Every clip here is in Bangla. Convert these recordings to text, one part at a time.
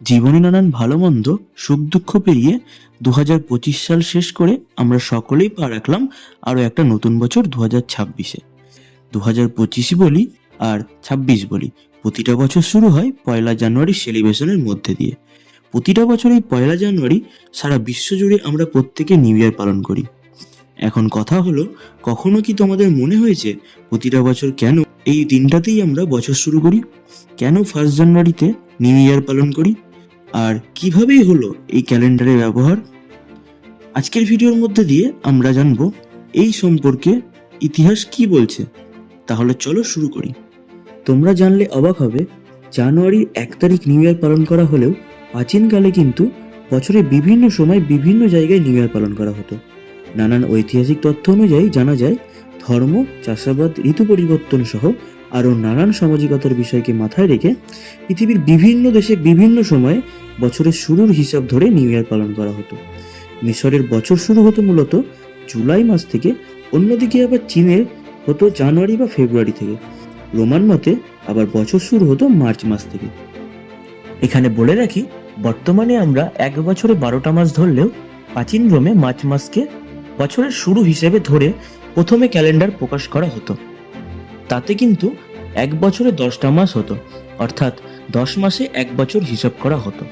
জীবনে নানান ভালো মন্দ সুখ দুঃখ পেরিয়ে 2025 সাল শেষ করে আমরা সকলেই পা রাখলাম আরো একটা নতুন বছর 2026-এ। 2025 বলি আর 26 বলি, প্রতিটা বছর শুরু হয় 1 জানুয়ারি সেলিব্রেশনের মধ্যে দিয়ে। প্রতিটা বছর এই 1 জানুয়ারি সারা বিশ্ব জুড়ে আমরা প্রত্যেকে নিউ ইয়ার পালন করি। এখন কথা হলো, কখনো কি তোমাদের মনে হয়েছে প্রতিটা বছর কেন এই দিনটাতেই আমরা বছর শুরু করি? কেন 1 জানুয়ারিতে নিউ ইয়ার পালন করি? আর কিভাবেই হলো এই ক্যালেন্ডারের ব্যবহার? আজকের ভিডিওর মধ্যে দিয়ে আমরা জানবো এই সম্পর্কে ইতিহাস কি বলছে। তাহলে চলো শুরু করি। তোমরা জানলে অবাক হবে, জানুয়ারির 1 তারিখ নিউ ইয়ার পালন করা হলেও প্রাচীনকালে কিন্তু বছরের বিভিন্ন সময় বিভিন্ন জায়গায় নিউ ইয়ার পালন করা হতো। নানান ঐতিহাসিক তথ্য অনুযায়ী জানা যায়, ধর্ম, চাষাবাদ, ঋতু পরিবর্তন সহ আরও নানান সামাজিকতার বিষয়কে মাথায় রেখে পৃথিবীর বিভিন্ন দেশে বিভিন্ন সময়ে বছরের শুরুর হিসাব ধরে নিউ ইয়ার পালন করা হতো। মিশরের বছর শুরু হতো মূলত জুলাই মাস থেকে, অন্যদিকে আবার চীনের হতো জানুয়ারি বা ফেব্রুয়ারি থেকে। রোমান মতে আবার বছর শুরু হতো মার্চ মাস থেকে। এখানে বলে রাখি, বর্তমানে আমরা এক বছরে 12টা মাস ধরলেও প্রাচীন রোমে মার্চ মাসকে বছরের শুরু হিসেবে ধরে প্রথমে ক্যালেন্ডার প্রকাশ করা হতো। তাতে কিন্তু এক বছরে 10টা মাস হতো, অর্থাৎ 10 মাসে এক বছর হিসাব করা হতো।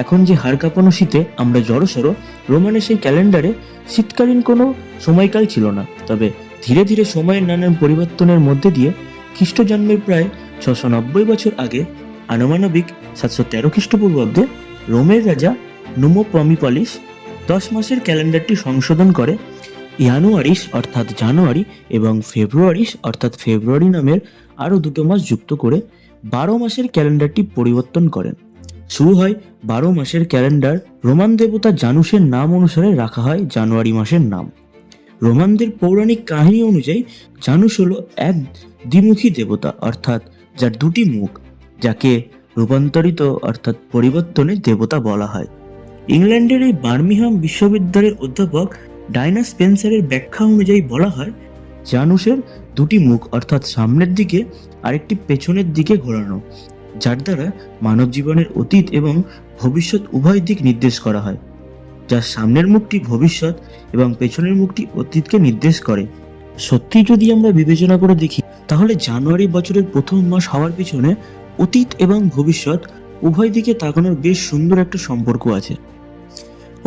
এখন যে হাড় কাঁপানো শীতে আমরা জড়সড়, রোমানে সেই ক্যালেন্ডারে শীতকালীন কোনো সময়কাল ছিল না। তবে ধীরে ধীরে সময়ের নানান পরিবর্তনের মধ্যে দিয়ে খ্রিস্ট জন্মের প্রায় 690 বছর আগে, আনুমানবিক 713 খ্রিস্টপূর্বাব্দে, রোমের রাজা নুমো পমিপালিস 10 মাসের ক্যালেন্ডারটি সংশোধন করে ইয়ানুয়ারিস অর্থাৎ জানুয়ারি এবং ফেব্রুয়ারিস অর্থাৎ ফেব্রুয়ারি নামের আরও 2টো মাস যুক্ত করে 12 মাসের ক্যালেন্ডারটি পরিবর্তন করেন। শুরু হয় 12 মাসের ক্যালেন্ডার। রোমান দেবতা জানুসের নাম অনুসারে রাখা হয় জানুয়ারি মাসের নাম। রোমানদের পৌরাণিক কাহিনী অনুযায়ী জানুস হলো এক দ্বিমুখী দেবতা, অর্থাৎ যার 2টি মুখ, যাকে রূপান্তরিত অর্থাৎ পরিবর্তনের দেবতা বলা হয়। ইংল্যান্ডের এই বার্মিংহাম বিশ্ববিদ্যালয়ের অধ্যাপক ডায়না স্পেন্সারের ব্যাখ্যা অনুযায়ী বলা হয়, জানুসের 2টি মুখ, অর্থাৎ সামনের দিকে আরেকটি পেছনের দিকে ঘোরানো, যার দ্বারা মানব জীবনের অতীত এবং ভবিষ্যৎ উভয় দিক নির্দেশ করা হয়। যার সামনের মুখটি ভবিষ্যৎ এবং পেছনের মুখটি অতীতকে নির্দেশ করে। সত্যি যদি আমরা বিবেচনা করে দেখি, তাহলে জানুয়ারি বছরের প্রথম মাস হওয়ার পিছনে অতীত এবং ভবিষ্যৎ উভয় দিকে তাকানোর বেশ সুন্দর একটা সম্পর্ক আছে।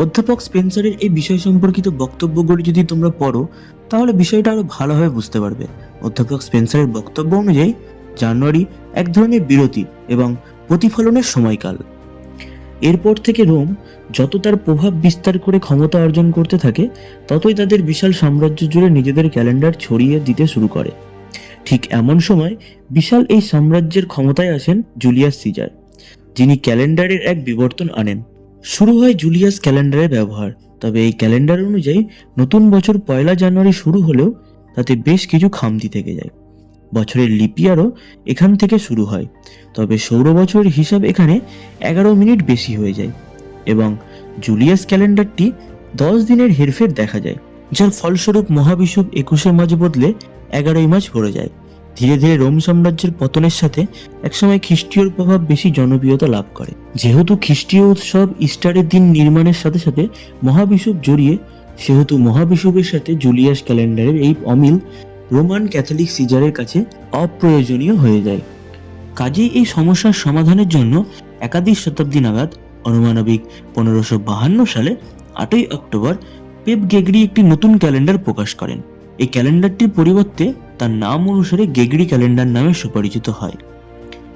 অধ্যাপক স্পেন্সারের এই বিষয় সম্পর্কিত বক্তব্যগুলি যদি তোমরা পড়ো, তাহলে বিষয়টা আরো ভালোভাবে বুঝতে পারবে। অধ্যাপক স্পেন্সারের বক্তব্য অনুযায়ী জানুয়ারি এক ধরনের বিরতি এবং প্রতিফলনের সময়কাল। এরপর থেকে রোম যত তার প্রভাব বিস্তার করে ক্ষমতা অর্জন করতে থাকে, ততই তাদের বিশাল সাম্রাজ্য জুড়ে নিজেদের ক্যালেন্ডার ছড়িয়ে দিতে শুরু করে। ঠিক এমন সময় বিশাল এই সাম্রাজ্যের ক্ষমতায় আসেন জুলিয়াস সিজার, যিনি ক্যালেন্ডারের এক বিবর্তন আনেন। শুরু হয় জুলিয়াস ক্যালেন্ডারের ব্যবহার। তবে এই ক্যালেন্ডার অনুযায়ী নতুন বছর 1 জানুয়ারি শুরু হলেও তাতে বেশ কিছু খামতি থেকে যায়। বছরের লিপিয়ারও এখান থেকে শুরু হয়, তবে সৌর বছরের হিসাব এখানে 11 মিনিট বেশি হয়ে যায় এবং জুলিয়াস ক্যালেন্ডারটি 10 দিনের হেরফের দেখা যায়, যার ফলস্বরূপ মহাবিষুব 21 মার্চ বদলে 11 মার্চ পড়ে যায়। ধীরে ধীরে রোম সাম্রাজ্যের পতনের সাথে একসময় খ্রিস্টীয় প্রভাব বেশি জনপ্রিয়তা লাভ করে। যেহেতু খ্রিস্টীয় উৎসব ইস্টারের দিন নির্মাণের সাথে সাথে মহাবিষুব জড়িয়ে, সেহেতু মহাবিষুবের সাথে জুলিয়াস ক্যালেন্ডারের এই অমিল রোমান ক্যাথলিক সিজারের কাছে অপ্রয়োজনীয় হয়ে যায়। কাজেই এই সমস্যার সমাধানের জন্য একাদশ শতাব্দী নাগাদ, অনুমানবিক 1552 সালে 8ই অক্টোবর, পেপ গ্রেগরি একটি নতুন ক্যালেন্ডার প্রকাশ করেন। এই ক্যালেন্ডারটির পরিবর্তে তার নাম অনুসারে গ্রেগরি ক্যালেন্ডার নামে সুপরিচিত হয়।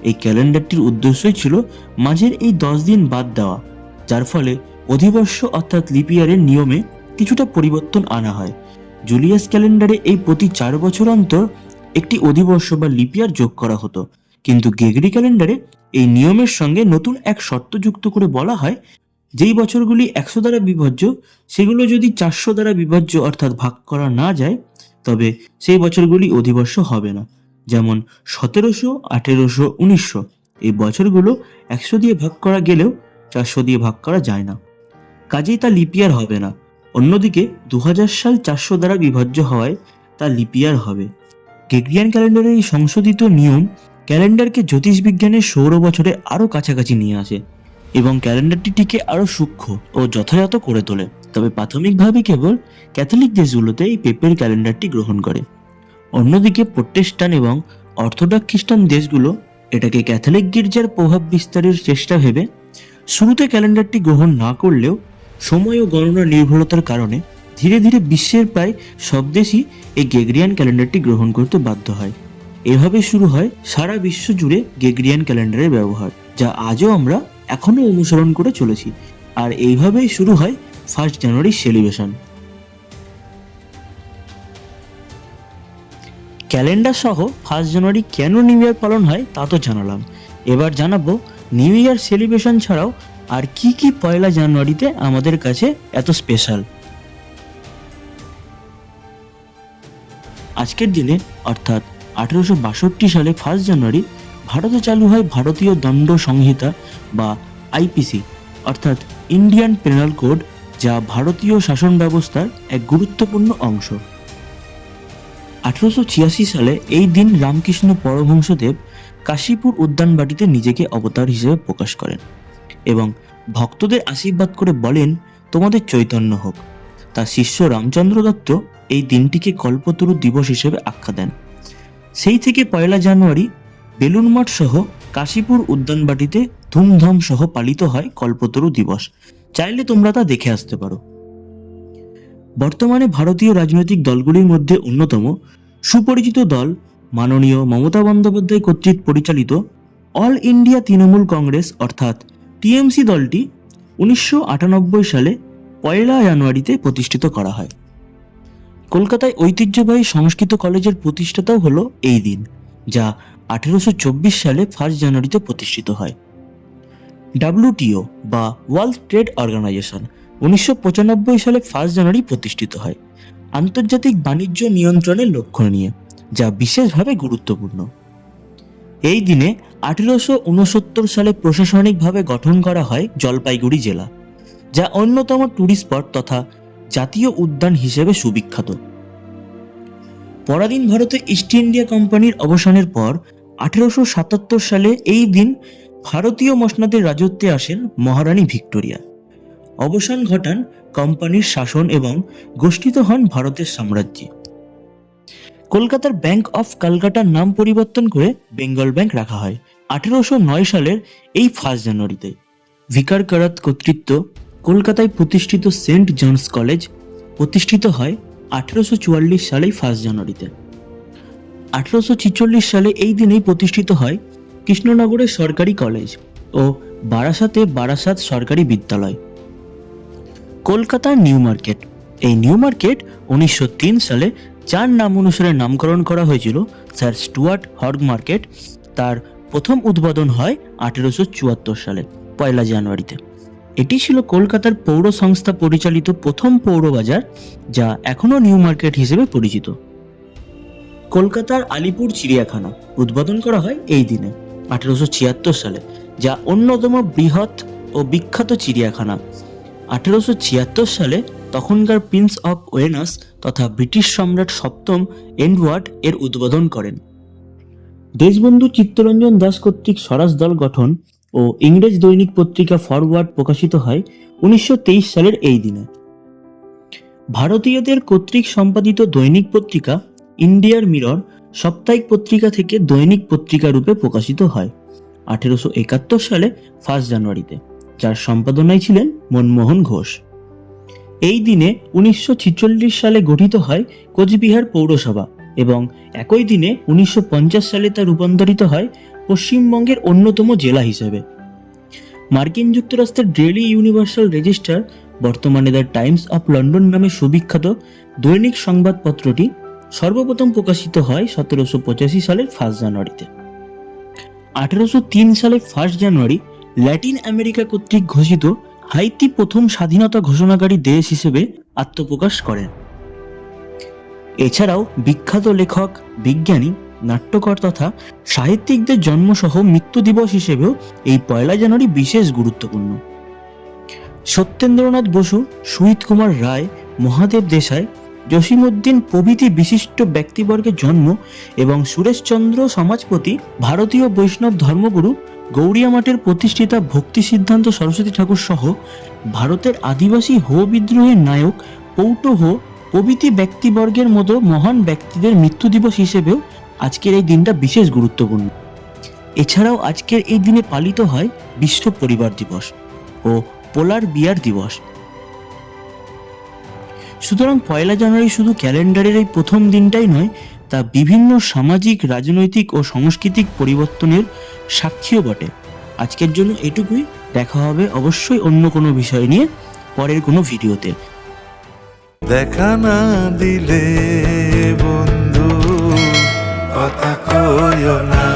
এই ক্যালেন্ডারটির উদ্দেশ্যই ছিল মাঝের এই 10 দিন বাদ দেওয়া, যার ফলে অধিবর্ষ অর্থাৎ লিপিয়ারের নিয়মে কিছুটা পরিবর্তন আনা হয়। জুলিয়াস ক্যালেন্ডারে এই প্রতি 4 বছর অন্তর একটি অধিবর্ষ বা লিপিয়ার যোগ করা হতো, কিন্তু গ্রেগরি ক্যালেন্ডারে এই নিয়মের সঙ্গে নতুন এক শর্ত যুক্ত করে বলা হয়, যেই বছরগুলি 100 দ্বারা বিভাজ্য, সেগুলো যদি 400 দ্বারা বিভাজ্য অর্থাৎ ভাগ করা না যায়, তবে সেই বছরগুলি অধিবর্ষ হবে না। যেমন 1700, 1800, 1900 এই বছরগুলো 100 দিয়ে ভাগ করা গেলেও 400 দিয়ে ভাগ করা যায় না, কাজেই তা লিপিয়ার হবে না। অন্যদিকে 2000 সাল 400 দ্বারা বিভাজ্য হওয়ায় তা লিপিয়ার হবে। গ্রেগরিয়ান ক্যালেন্ডারের এই সংশোধিত নিয়ম ক্যালেন্ডারকে জ্যোতিষবিজ্ঞানের সৌর বছরে আরও কাছাকাছি নিয়ে আসে। এবং ক্যালেন্ডারটিকে আরো সূক্ষ্ম ও যথাযথ করে তোলে। তবে প্রাথমিকভাবে কেবল ক্যাথলিক দেশগুলোতে এই পেপের ক্যালেন্ডারটি গ্রহণ করে। অন্যদিকে প্রোটেস্টান্ট এবং অর্থোডক্স খ্রিস্টান দেশগুলো এটাকে ক্যাথলিক গির্জার প্রভাব বিস্তারের চেষ্টা ভেবে শুরুতে ক্যালেন্ডারটি গ্রহণ না করলেও সময় ও গণনা নির্ভরতার কারণে ধীরে ধীরে বিশ্বের প্রায় সব দেশই এই গ্রেগরিয়ান ক্যালেন্ডারটি গ্রহণ করতে বাধ্য হয়। এভাবে শুরু হয় সারা বিশ্ব জুড়ে গ্রেগরিয়ান ক্যালেন্ডারের ব্যবহার, যা আজও আমরা এখনো অনুসরণ করে চলেছি। আর এইভাবেই শুরু হয় 1 জানুয়ারি সেলিব্রেশন। ক্যালেন্ডার সহ 1 জানুয়ারি কেন নিউ ইয়ার পালন হয় তা তো জানালাম। এবার জানাবো নিউ ইয়ার সেলিব্রেশন ছাড়াও আর কি কি 1 জানুয়ারিতে আমাদের কাছে এত স্পেশাল। আজকের দিনে অর্থাৎ 1862 সালে 1 জানুয়ারি ভারতে চালু হয় ভারতীয় দণ্ড সংহিতা বা আইপিসি অর্থাৎ ইন্ডিয়ান পেনাল কোড, যা ভারতীয় শাসন ব্যবস্থার এক গুরুত্বপূর্ণ অংশ। 1886 সালে এই দিন রামকৃষ্ণ পরমহংসদেব কাশীপুর উদ্যানবাটিতে নিজেকে অবতার হিসেবে প্রকাশ করেন এবং ভক্তদের আশীর্বাদ করে বলেন, তোমাদের চৈতন্য হোক। তার শিষ্য রামচন্দ্র দত্ত এই দিনটিকে কল্পতরু দিবস হিসেবে আখ্যা দেন। সেই থেকে 1 জানুয়ারি বেলুন মঠ সহ কাশীপুর উদ্যানবাটিতে ধুমধাম সহ পালিত হয় কল্পতরু দিবস। চাইলে তোমরা তা দেখে আসতে পারো। বর্তমানে ভারতীয় রাজনৈতিক দলগুলির মধ্যে অন্যতম সুপরিচিত দল মাননীয় মমতা বন্দ্যোপাধ্যায় কর্তৃক পরিচালিত অল ইন্ডিয়া তৃণমূল কংগ্রেস অর্থাৎ টিএমসি দলটি 1998 সালে 1 জানুয়ারিতে প্রতিষ্ঠিত করা হয়। কলকাতায় ঐতিহ্যবাহী সংস্কৃত কলেজের প্রতিষ্ঠাতাও হলো এই দিন, যা 1824 সালে 1 জানুয়ারিতে প্রতিষ্ঠিত হয়। ডাব্লিউটিও বা ওয়ার্ল্ড ট্রেড অর্গানাইজেশন 1995 সালে 1 জানুয়ারি প্রতিষ্ঠিত হয় আন্তর্জাতিক বাণিজ্য নিয়ন্ত্রণের লক্ষ্য নিয়ে, যা বিশেষভাবে গুরুত্বপূর্ণ। এই দিনে 1869 সালে প্রশাসনিকভাবে গঠন করা হয় জলপাইগুড়ি জেলা, যা অন্যতম ট্যুরিস্ট স্পট তথা জাতীয় উদ্যান হিসেবে সুবিখ্যাত। পরাধীন ভারতে ইস্ট ইন্ডিয়া কোম্পানির অবসানের পর 1877 সালে এই দিন ভারতীয় মসনদের রাজত্বে আসেন মহারানী ভিক্টোরিয়া। অবসান ঘটান কোম্পানির শাসন এবং গোষ্ঠীত হন ভারতের সাম্রাজ্যে। কলকাতার ব্যাংক অফ ক্যালকাটার নাম পরিবর্তন করে বেঙ্গল ব্যাংক রাখা হয় 1809 সালের এই 1 জানুয়ারিতে। ভিকার কারাত কর্তৃত্ব কলকাতায় প্রতিষ্ঠিত সেন্ট জনস কলেজ প্রতিষ্ঠিত হয় 1844 সালেই 1 জানুয়ারিতে। 1846 সালে এই দিনেই প্রতিষ্ঠিত হয় কৃষ্ণনগরের সরকারি কলেজ ও বারাসাতে বারাসাত সরকারি বিদ্যালয়। কলকাতার নিউ মার্কেট, এই নিউ মার্কেট 1903 সালে যার নাম অনুসারে নামকরণ করা হয়েছিল স্যার স্টুয়ার্ট হগ মার্কেট, তার প্রথম উদ্বোধন হয় 1874 সালে 1 জানুয়ারিতে। এটি ছিল কলকাতার পৌর সংস্থা পরিচালিত প্রথম পৌর বাজার, যা এখনও নিউ মার্কেট হিসেবে পরিচিত। কলকাতার আলিপুর চিড়িয়াখানা উদ্বোধন করা হয় এই দিনে 1876 সালে, যা অন্যতম বৃহৎ ও বিখ্যাত চিড়িয়াখানা। 1876 সালে তখনকার প্রিন্স অফ ওয়েনাস তথা ব্রিটিশ সম্রাট সপ্তম এডওয়ার্ড এর উদ্বোধন করেন। দেশবন্ধু চিত্তরঞ্জন দাস কর্তৃক স্বরাজ দল গঠন ও ইংরেজ দৈনিক পত্রিকা ফরওয়ার্ড প্রকাশিত হয় 1923 সালের এই দিনে। ভারতীয়দের কর্তৃক সম্পাদিত দৈনিক পত্রিকা ইন্ডিয়ার মিরর সাপ্তাহিক পত্রিকা থেকে দৈনিক পত্রিকা রূপে প্রকাশিত হয় 1871 সালে 1 জানুয়ারিতে, যার সম্পাদনায় ছিলেন মনমোহন ঘোষ। এই দিনে 1946 সালে গঠিত হয় কোচবিহার পৌরসভা এবং একই দিনে 1950 সালে তা রূপান্তরিত হয় পশ্চিমবঙ্গের অন্যতম জেলা হিসেবে। মার্কিন যুক্তরাষ্ট্রের ডেইলি ইউনিভার্সাল রেজিস্টার, বর্তমানে দ্য টাইমস অফ লন্ডন নামে সুবিখ্যাত দৈনিক সংবাদপত্রটি সর্বপ্রথম প্রকাশিত হয় 1785 সালের 1 জানুয়ারিতে। 1803 সালে 1 জানুয়ারি ল্যাটিন আমেরিকা কর্তৃক ঘোষিত হাইতি প্রথম স্বাধীনতা ঘোষণাকারী দেশ হিসেবে আত্মপ্রকাশ করেন। এছাড়াও বিখ্যাত লেখক, বিজ্ঞানী, নাট্যকার তথা সাহিত্যিকদের জন্মসহ মৃত্যু দিবস হিসেবেও এই 1 জানুয়ারি বিশেষ গুরুত্বপূর্ণ। সত্যেন্দ্রনাথ বসু, সুহিত কুমার রায়, মহাদেব দেশাই, জসিমউদ্দিন প্রভৃতি বিশিষ্ট ব্যক্তিবর্গের জন্ম এবং সুরেশচন্দ্র সমাজপতি ভারতীয় বৈষ্ণব ধর্মগুরু গৌড়িয়া মঠের প্রতিষ্ঠিতা ভক্তি সিদ্ধান্ত সরস্বতী ঠাকুর সহ ভারতের আদিবাসী হো বিদ্রোহের নায়ক পৌট হো প্রভৃতি ব্যক্তিবর্গের মতো মহান ব্যক্তিদের মৃত্যু দিবস হিসেবেও আজকের এই দিনটা বিশেষ গুরুত্বপূর্ণ। এছাড়াও আজকের এই দিনে পালিত হয় বিশ্ব পরিবার দিবস ও পোলার বিয়ার দিবস। সুতরাং 1 জানুয়ারি শুধু ক্যালেন্ডারের এই প্রথম দিনটাই নয়, তা বিভিন্ন সামাজিক, রাজনৈতিক ও সাংস্কৃতিক পরিবর্তনের সাক্ষীও বটে। আজকের জন্য এটুকুই। দেখা হবে অবশ্যই অন্য কোনো বিষয় নিয়ে পরের কোনো ভিডিওতে। দেখা না দিলে বন্ধু কথা কইও না।